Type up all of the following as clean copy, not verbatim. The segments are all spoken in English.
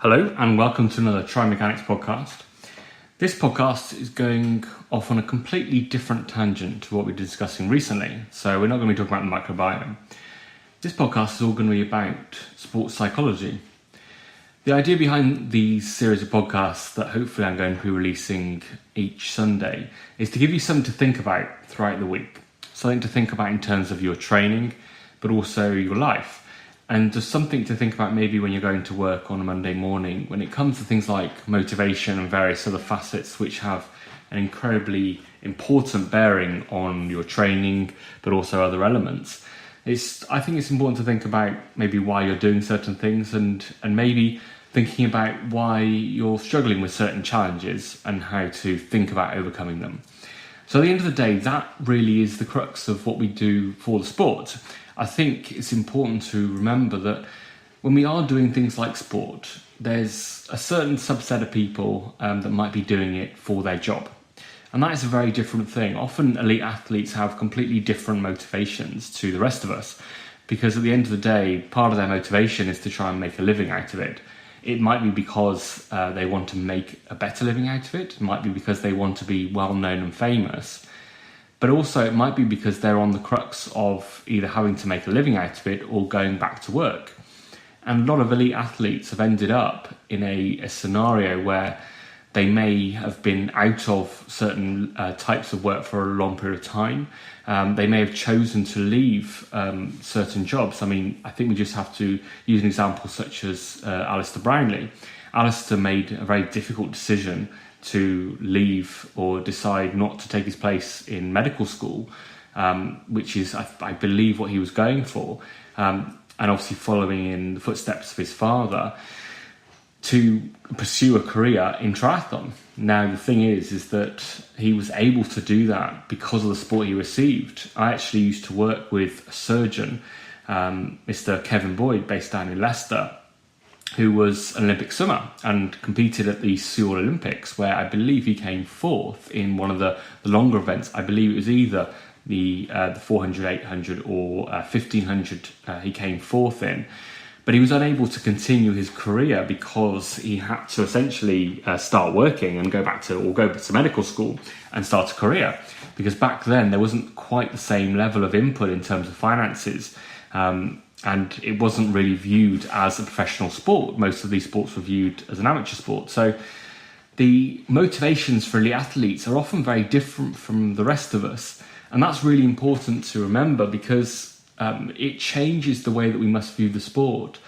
Hello and welcome to another Try Mechanics podcast. This podcast is going off on a completely different tangent to what we were discussing recently. So we're not going to be talking about the microbiome. This podcast is all going to be about sports psychology. The idea behind these series of podcasts that hopefully I'm going to be releasing each Sunday is to give you something to think about throughout the week. Something to think about in terms of your training, but also your life. And just something to think about maybe when you're going to work on a Monday morning, when it comes to things like motivation and various other facets which have an incredibly important bearing on your training, but also other elements. I think it's important to think about maybe why you're doing certain things and maybe thinking about why you're struggling with certain challenges and how to think about overcoming them. So at the end of the day, that really is the crux of what we do for the sport. I think it's important to remember that when we are doing things like sport, there's a certain subset of people that might be doing it for their job. And that is a very different thing. Often elite athletes have completely different motivations to the rest of us, because at the end of the day, part of their motivation is to try and make a living out of it. It might be because they want to make a better living out of it. It might be because they want to be well known and famous. But also it might be because they're on the crux of either having to make a living out of it or going back to work. And a lot of elite athletes have ended up in a scenario where they may have been out of certain types of work for a long period of time. They may have chosen to leave certain jobs. I mean, I think we just have to use an example such as Alistair Brownlee. Alistair made a very difficult decision to leave or decide not to take his place in medical school, which is, I believe, what he was going for, and obviously following in the footsteps of his father to pursue a career in triathlon. Now, the thing is that he was able to do that because of the support he received. I actually used to work with a surgeon, Mr. Kevin Boyd, based down in Leicester, who was an Olympic swimmer and competed at the Seoul Olympics, where I believe he came fourth in one of the longer events. I believe it was either the 400, 800 or 1500 he came fourth in. But he was unable to continue his career because he had to essentially start working and go back to medical school and start a career. Because back then there wasn't quite the same level of input in terms of finances. And it wasn't really viewed as a professional sport. Most of these sports were viewed as an amateur sport. So the motivations for elite athletes are often very different from the rest of us. And that's really important to remember because it changes the way that we must view the sport.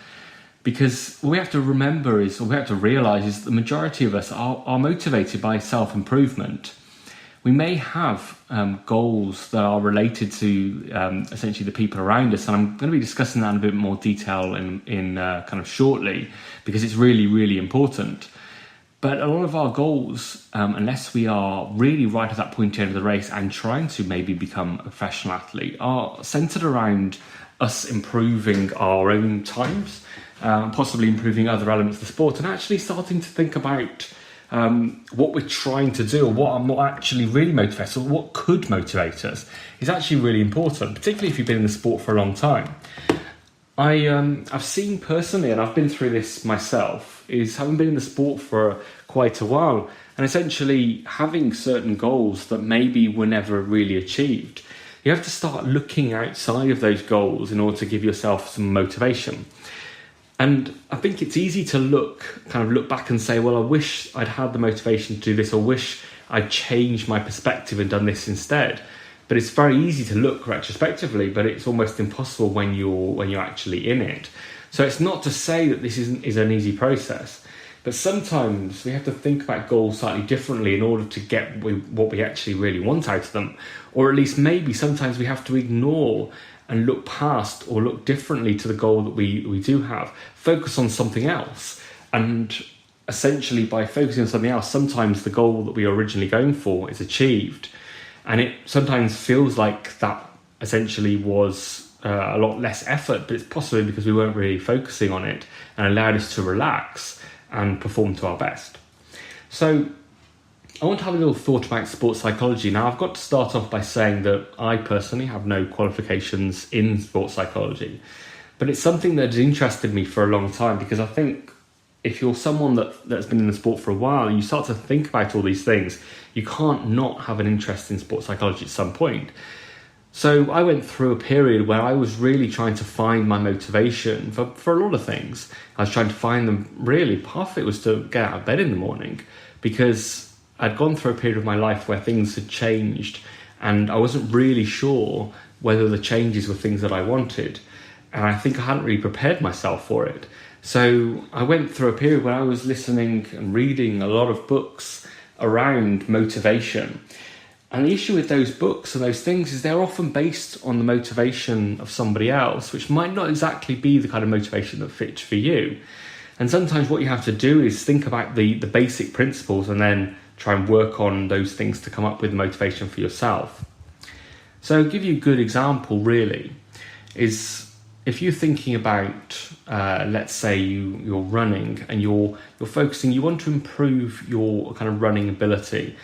Because what we have to remember is, or we have to realise, is the majority of us are motivated by self-improvement. We may have goals that are related to essentially the people around us, and I'm going to be discussing that in a bit more detail in kind of shortly, because it's really, really important. But a lot of our goals, unless we are really right at that point at the end of the race and trying to maybe become a professional athlete, are centred around us improving our own times, possibly improving other elements of the sport, and actually starting to think about what we're trying to do, or what actually really motivates us, or what could motivate us, is actually really important, particularly if you've been in the sport for a long time. I've seen personally, and I've been through this myself, is having been in the sport for quite a while, and essentially having certain goals that maybe were never really achieved. You have to start looking outside of those goals in order to give yourself some motivation. And I think it's easy to look back and say, well, I wish I'd had the motivation to do this, or wish I'd changed my perspective and done this instead. But it's very easy to look retrospectively, but it's almost impossible when you're actually in it. So it's not to say that this is an easy process, but sometimes we have to think about goals slightly differently in order to get what we actually really want out of them. Or at least maybe sometimes we have to ignore and look past or look differently to the goal that we do have. Focus on something else. And essentially by focusing on something else, sometimes the goal that we were originally going for is achieved. And it sometimes feels like that essentially was a lot less effort, but it's possibly because we weren't really focusing on it and allowed us to relax and perform to our best. So I want to have a little thought about sports psychology. Now, I've got to start off by saying that I personally have no qualifications in sports psychology, but it's something that has interested me for a long time, because I think if you're someone that's been in the sport for a while and you start to think about all these things, you can't not have an interest in sports psychology at some point. So I went through a period where I was really trying to find my motivation for a lot of things. I was trying to find them, really, half of it was to get out of bed in the morning, because I'd gone through a period of my life where things had changed and I wasn't really sure whether the changes were things that I wanted. And I think I hadn't really prepared myself for it. So I went through a period where I was listening and reading a lot of books around motivation. And the issue with those books and those things is they're often based on the motivation of somebody else, which might not exactly be the kind of motivation that fits for you. And sometimes what you have to do is think about the basic principles and then try and work on those things to come up with motivation for yourself. So I'll give you a good example, really, is if you're thinking about, let's say you're running and you're focusing, you want to improve your kind of running ability.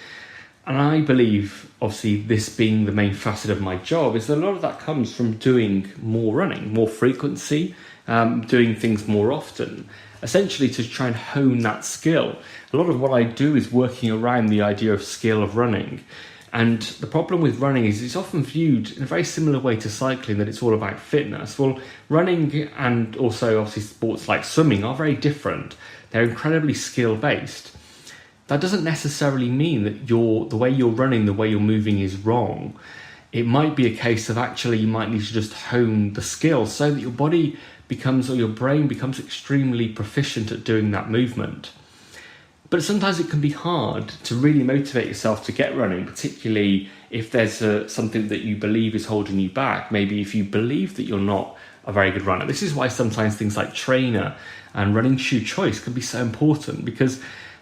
And I believe, obviously, this being the main facet of my job, is that a lot of that comes from doing more running, more frequency, doing things more often, essentially to try and hone that skill. A lot of what I do is working around the idea of skill of running. And the problem with running is it's often viewed in a very similar way to cycling, that it's all about fitness. Well, running and also obviously sports like swimming are very different. They're incredibly skill-based. That doesn't necessarily mean that the way you're running, the way you're moving is wrong. It might be a case of actually you might need to just hone the skill so that your body becomes, or your brain becomes, extremely proficient at doing that movement. But sometimes it can be hard to really motivate yourself to get running, particularly if there's something that you believe is holding you back. Maybe if you believe that you're not a very good runner. This is why sometimes things like trainer and running shoe choice can be so important, because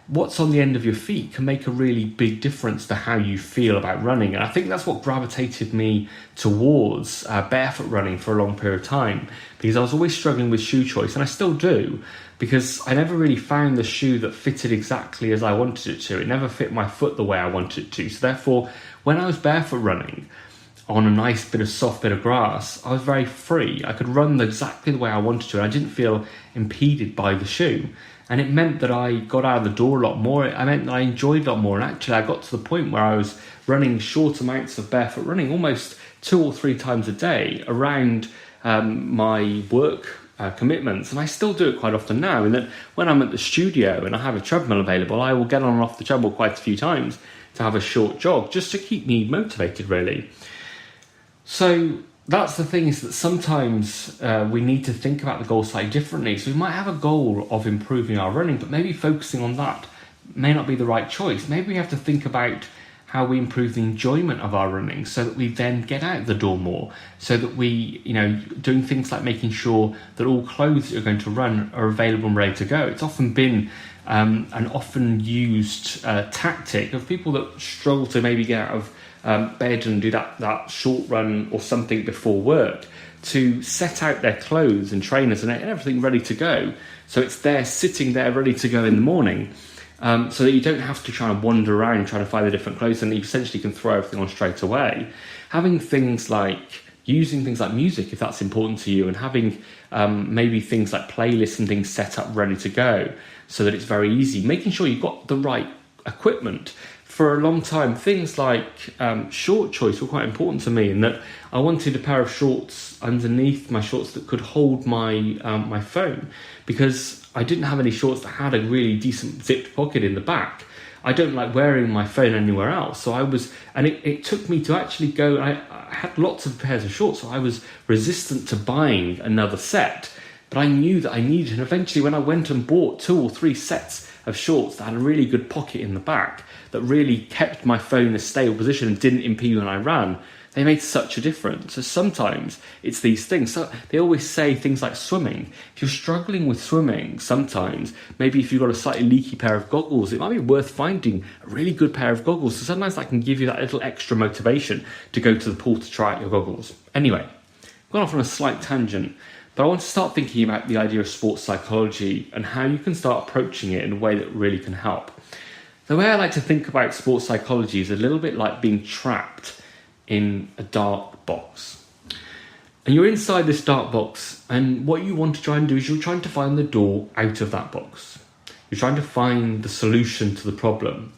what's on the end of your feet can make a really big difference to how you feel about running. And I think that's what gravitated me towards barefoot running for a long period of time, because I was always struggling with shoe choice, and I still do, because I never really found the shoe that fitted exactly as I wanted it to. It never fit my foot the way I wanted it to. So therefore, when I was barefoot running on a nice soft bit of grass, I was very free. I could run exactly the way I wanted to, and I didn't feel impeded by the shoe. And it meant that I got out of the door a lot more. It meant that I enjoyed a lot more. And actually, I got to the point where I was running short amounts of barefoot running, almost 2 or 3 times a day, around my work commitments. And I still do it quite often now, in that when I'm at the studio and I have a treadmill available, I will get on and off the treadmill quite a few times to have a short jog, just to keep me motivated, really. So that's the thing, is that sometimes we need to think about the goal slightly differently. So we might have a goal of improving our running, but maybe focusing on that may not be the right choice. Maybe we have to think about how we improve the enjoyment of our running, so that we then get out the door more, so that we, doing things like making sure that all clothes that you're going to run are available and ready to go. It's often been an often used tactic of people that struggle to maybe get out of bed and do that short run or something before work, to set out their clothes and trainers and everything ready to go, so it's there sitting there ready to go in the morning, so that you don't have to try and wander around trying to find the different clothes, and you essentially can throw everything on straight away. Having things like using things like music, if that's important to you, and having maybe things like playlists and things set up ready to go, so that it's very easy. Making sure you've got the right equipment. For a long time, things like short choice were quite important to me, in that I wanted a pair of shorts underneath my shorts that could hold my my phone, because I didn't have any shorts that had a really decent zipped pocket in the back. I don't like wearing my phone anywhere else, so it took me to actually go. I had lots of pairs of shorts, so I was resistant to buying another set, but I knew that I needed. And eventually, when I went and bought 2 or 3 sets of shorts that had a really good pocket in the back, that really kept my phone in a stable position and didn't impede when I ran, they made such a difference. So sometimes it's these things. So they always say things like swimming. If you're struggling with swimming, sometimes, maybe if you've got a slightly leaky pair of goggles, it might be worth finding a really good pair of goggles. So sometimes that can give you that little extra motivation to go to the pool to try out your goggles. Anyway, I've gone off on a slight tangent, but I want to start thinking about the idea of sports psychology and how you can start approaching it in a way that really can help. The way I like to think about sports psychology is a little bit like being trapped in a dark box. And you're inside this dark box, and what you want to try and do is you're trying to find the door out of that box. You're trying to find the solution to the problem.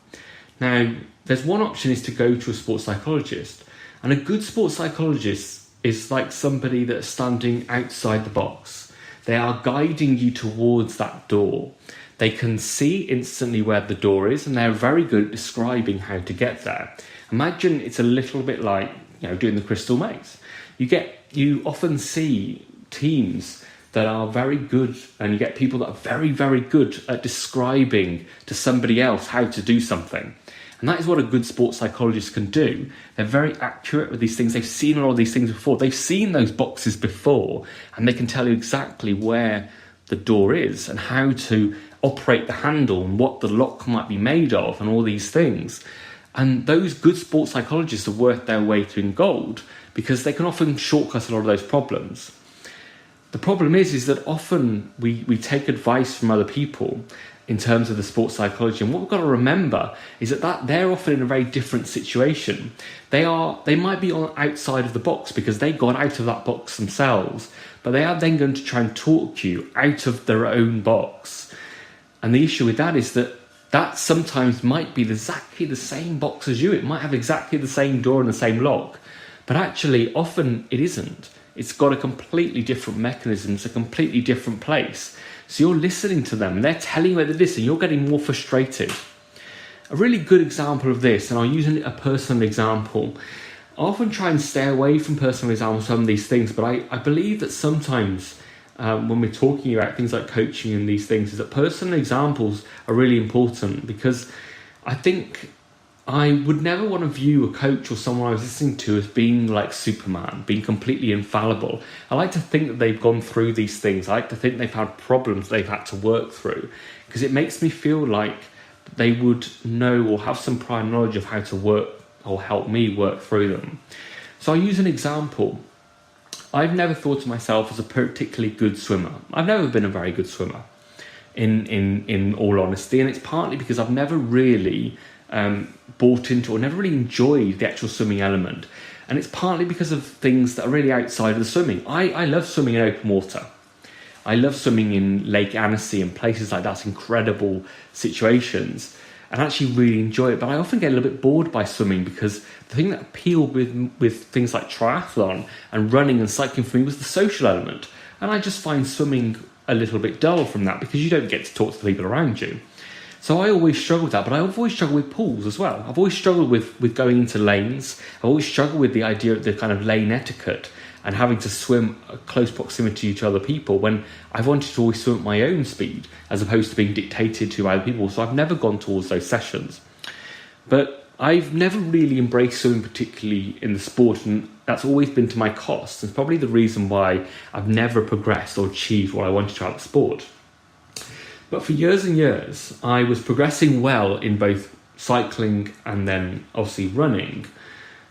Now, there's one option is to go to a sports psychologist. And a good sports psychologist is like somebody that's standing outside the box. They are guiding you towards that door. They can see instantly where the door is, and they're very good at describing how to get there. Imagine it's a little bit like, doing the crystal maze. You often see teams that are very good, and you get people that are very, very good at describing to somebody else how to do something. And that is what a good sports psychologist can do. They're very accurate with these things. They've seen a lot of these things before. They've seen those boxes before, and they can tell you exactly where the door is and how to operate the handle and what the lock might be made of and all these things. And those good sports psychologists are worth their weight in gold because they can often shortcut a lot of those problems. The problem is that often we take advice from other people in terms of the sports psychology, and what we've got to remember is that they're often in a very different situation. They might be on outside of the box because they got out of that box themselves, but they are then going to try and talk you out of their own box. And the issue with that is that sometimes might be exactly the same box as you. It might have exactly the same door and the same lock, but actually often it isn't. It's got a completely different mechanism. It's a completely different place. So you're listening to them and they're telling you where to listen. You're getting more frustrated. A really good example of this, and I'll use a personal example. I often try and stay away from personal examples, some of these things, but I believe that sometimes when we're talking about things like coaching and these things, is that personal examples are really important, because I think I would never want to view a coach or someone I was listening to as being like Superman, being completely infallible. I like to think that they've gone through these things. I like to think they've had problems they've had to work through, because it makes me feel like they would know or have some prior knowledge of how to work or help me work through them. So I'll use an example. I've never thought of myself as a particularly good swimmer. I've never been a very good swimmer, in all honesty, and it's partly because I've never really bought into or never really enjoyed the actual swimming element, and it's partly because of things that are really outside of the swimming. I love swimming in open water. I love swimming in Lake Annecy and places like that, incredible situations, and actually really enjoy it. But I often get a little bit bored by swimming, because the thing that appealed with things like triathlon and running and cycling for me was the social element, and I just find swimming a little bit dull from that, because you don't get to talk to the people around you. So I always struggle with that, but I've always struggled with pools as well. I've always struggled with going into lanes. I've always struggled with the idea of the kind of lane etiquette and having to swim a close proximity to other people, when I've wanted to always swim at my own speed as opposed to being dictated to by other people. So I've never gone towards those sessions. But I've never really embraced swimming, particularly in the sport, and that's always been to my cost. It's probably the reason why I've never progressed or achieved what I wanted to out of the sport. But for years and years, I was progressing well in both cycling and then obviously running.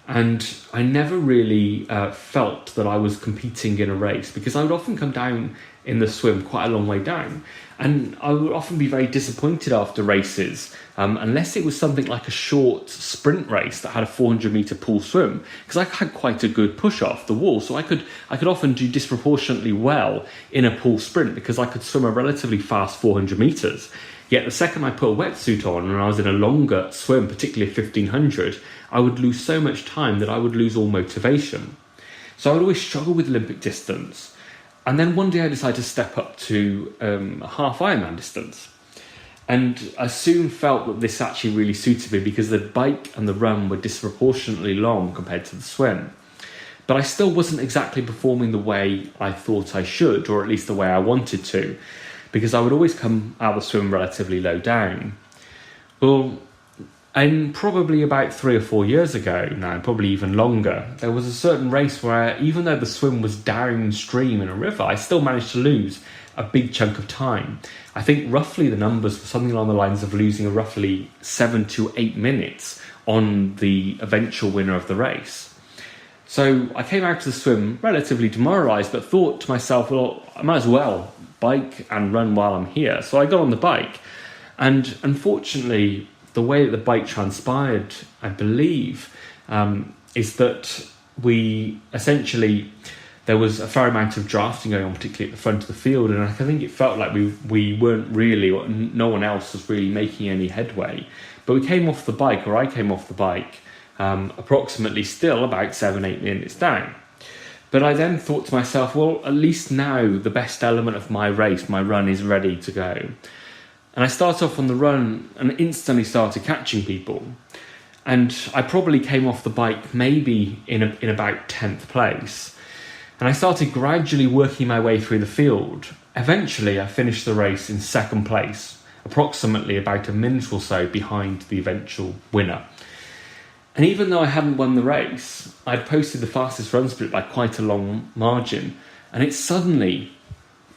And I never really felt that I was competing in a race, because I would often come down in the swim quite a long way down. And I would often be very disappointed after races, unless it was something like a short sprint race that had a 400-metre pool swim, because I had quite a good push off the wall. So I could often do disproportionately well in a pool sprint, because I could swim a relatively fast 400 metres. Yet the second I put a wetsuit on and I was in a longer swim, particularly 1500, I would lose so much time that I would lose all motivation. So I would always struggle with Olympic distance. And then one day I decided to step up to a half Ironman distance. And I soon felt that this actually really suited me, because the bike and the run were disproportionately long compared to the swim. But I still wasn't exactly performing the way I thought I should, or at least the way I wanted to, because I would always come out of the swim relatively low down. Well, and probably about 3 or 4 years ago now, probably even longer, there was a certain race where, even though the swim was downstream in a river, I still managed to lose a big chunk of time. I think roughly the numbers were something along the lines of losing roughly 7 to 8 minutes on the eventual winner of the race. So I came out to the swim relatively demoralised, but thought to myself, well, I might as well bike and run while I'm here. So I got on the bike, and unfortunately, the way that the bike transpired, I believe, is that we essentially there was a fair amount of drafting going on, particularly at the front of the field, and I think it felt like we weren't really, or no one else was really making any headway. But we came off the bike, or I came off the bike, approximately still about 7-8 minutes down. But I then thought to myself, well, at least now the best element of my race, my run, is ready to go. And I started off on the run and instantly started catching people. And I probably came off the bike maybe in about 10th place. And I started gradually working my way through the field. Eventually, I finished the race in 2nd place, approximately about a minute or so behind the eventual winner. And even though I hadn't won the race, I'd posted the fastest run split by quite a long margin. And it suddenly,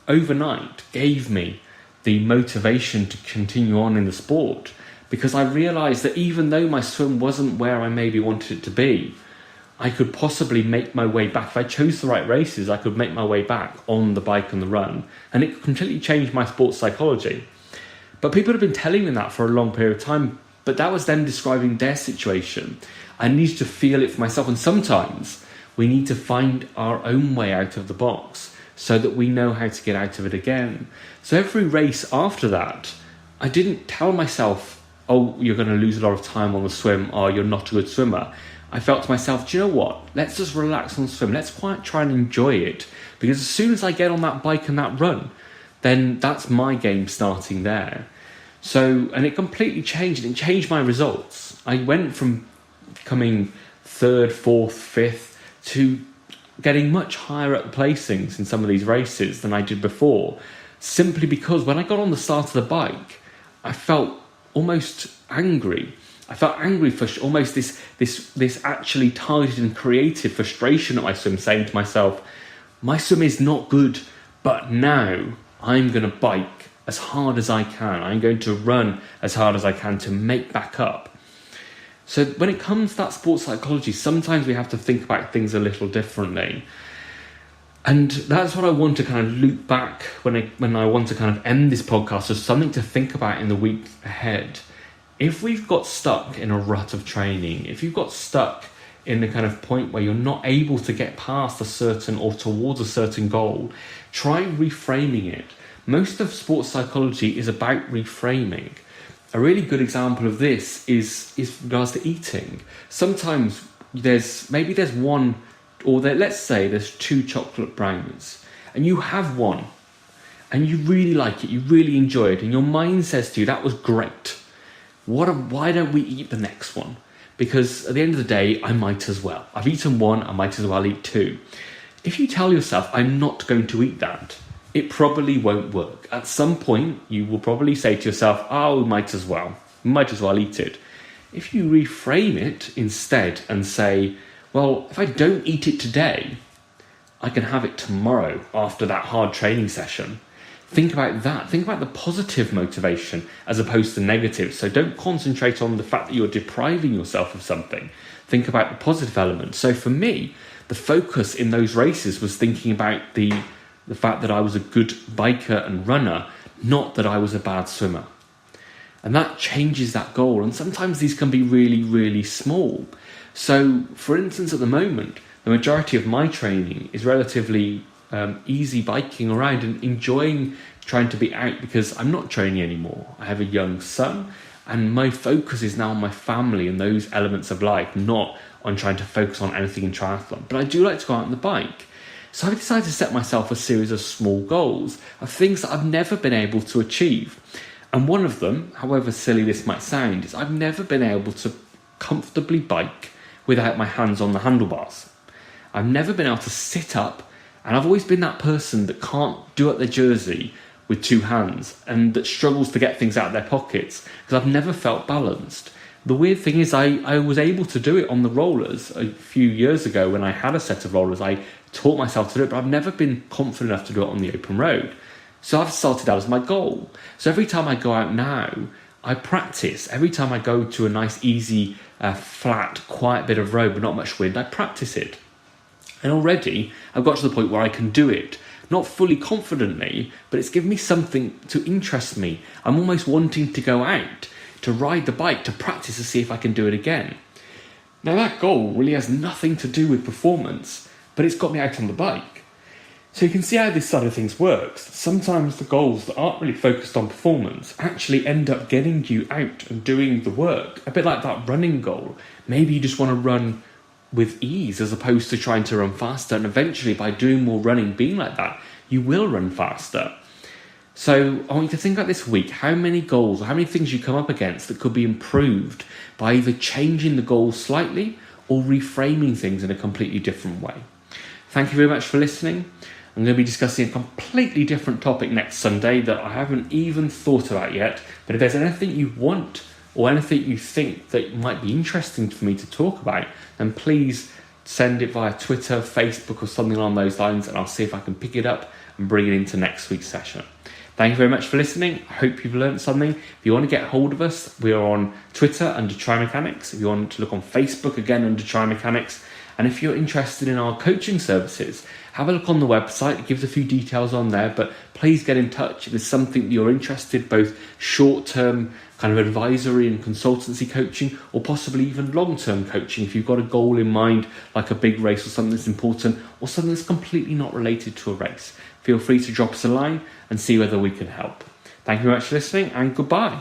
overnight, gave me the motivation to continue on in the sport, because I realised that even though my swim wasn't where I maybe wanted it to be, I could possibly make my way back. If I chose the right races, I could make my way back on the bike and the run. And it completely changed my sports psychology. But people have been telling me that for a long period of time, but that was them describing their situation. I needed to feel it for myself. And sometimes we need to find our own way out of the box so that we know how to get out of it again. So every race after that, I didn't tell myself, oh, you're going to lose a lot of time on the swim, or you're not a good swimmer. I felt to myself, do you know what? Let's just relax on the swim. Let's quite try and enjoy it. Because as soon as I get on that bike and that run, then that's my game starting there. So, and it completely changed. It changed my results. I went from coming 3rd, 4th, 5th to getting much higher at the placings in some of these races than I did before. Simply because when I got on the start of the bike, I felt almost angry. I felt angry for almost this actually targeted and creative frustration at my swim, saying to myself, my swim is not good, but now I'm going to bike as hard as I can. I'm going to run as hard as I can to make back up. So when it comes to that sports psychology, sometimes we have to think about things a little differently. And that's what I want to kind of loop back when I want to kind of end this podcast as something to think about in the week ahead. If we've got stuck in a rut of training, if you've got stuck in the kind of point where you're not able to get past a certain or towards a certain goal, try reframing it. Most of sports psychology is about reframing. A really good example of this is regards to eating. Sometimes there's one, or let's say there's 2 chocolate brownies, and you have one, and you really like it, you really enjoy it, and your mind says to you, that was great. Why don't we eat the next one? Because at the end of the day, I might as well. I've eaten one, I might as well eat 2. If you tell yourself, I'm not going to eat that, it probably won't work. At some point, you will probably say to yourself, oh, might as well eat it. If you reframe it instead and say, well, if I don't eat it today, I can have it tomorrow after that hard training session. Think about that. Think about the positive motivation as opposed to negative. So don't concentrate on the fact that you're depriving yourself of something. Think about the positive element. So for me, the focus in those races was thinking about the fact that I was a good biker and runner, not that I was a bad swimmer. And that changes that goal. And sometimes these can be really, really small. So, for instance, at the moment, the majority of my training is relatively easy biking around and enjoying trying to be out because I'm not training anymore. I have a young son and my focus is now on my family and those elements of life, not on trying to focus on anything in triathlon. But I do like to go out on the bike. So I decided to set myself a series of small goals of things that I've never been able to achieve. And one of them, however silly this might sound, is I've never been able to comfortably bike without my hands on the handlebars. I've never been able to sit up, and I've always been that person that can't do up their jersey with 2 hands and that struggles to get things out of their pockets because I've never felt balanced. The weird thing is I was able to do it on the rollers a few years ago when I had a set of rollers. I taught myself to do it, but I've never been confident enough to do it on the open road. So I've started that as my goal. So every time I go out now, I practice. Every time I go to a nice, easy, flat, quiet bit of road with not much wind, I practice it. And already I've got to the point where I can do it. Not fully confidently, but it's given me something to interest me. I'm almost wanting to go out, to ride the bike, to practice to see if I can do it again. Now that goal really has nothing to do with performance, but it's got me out on the bike. So you can see how this side of things works. Sometimes the goals that aren't really focused on performance actually end up getting you out and doing the work. A bit like that running goal. Maybe you just want to run with ease as opposed to trying to run faster. And eventually by doing more running, being like that, you will run faster. So I want you to think about this week, how many goals or how many things you come up against that could be improved by either changing the goal slightly or reframing things in a completely different way. Thank you very much for listening. I'm going to be discussing a completely different topic next Sunday that I haven't even thought about yet. But if there's anything you want or anything you think that might be interesting for me to talk about, then please send it via Twitter, Facebook or something along those lines, and I'll see if I can pick it up and bring it into next week's session. Thank you very much for listening. I hope you've learned something. If you want to get hold of us, we are on Twitter under Try Mechanics. If you want to look on Facebook, again under Try Mechanics. And if you're interested in our coaching services, have a look on the website. It gives a few details on there, but please get in touch if there's something that you're interested, both short-term kind of advisory and consultancy coaching, or possibly even long-term coaching if you've got a goal in mind, like a big race or something that's important, or something that's completely not related to a race. Feel free to drop us a line and see whether we can help. Thank you very much for listening, and goodbye.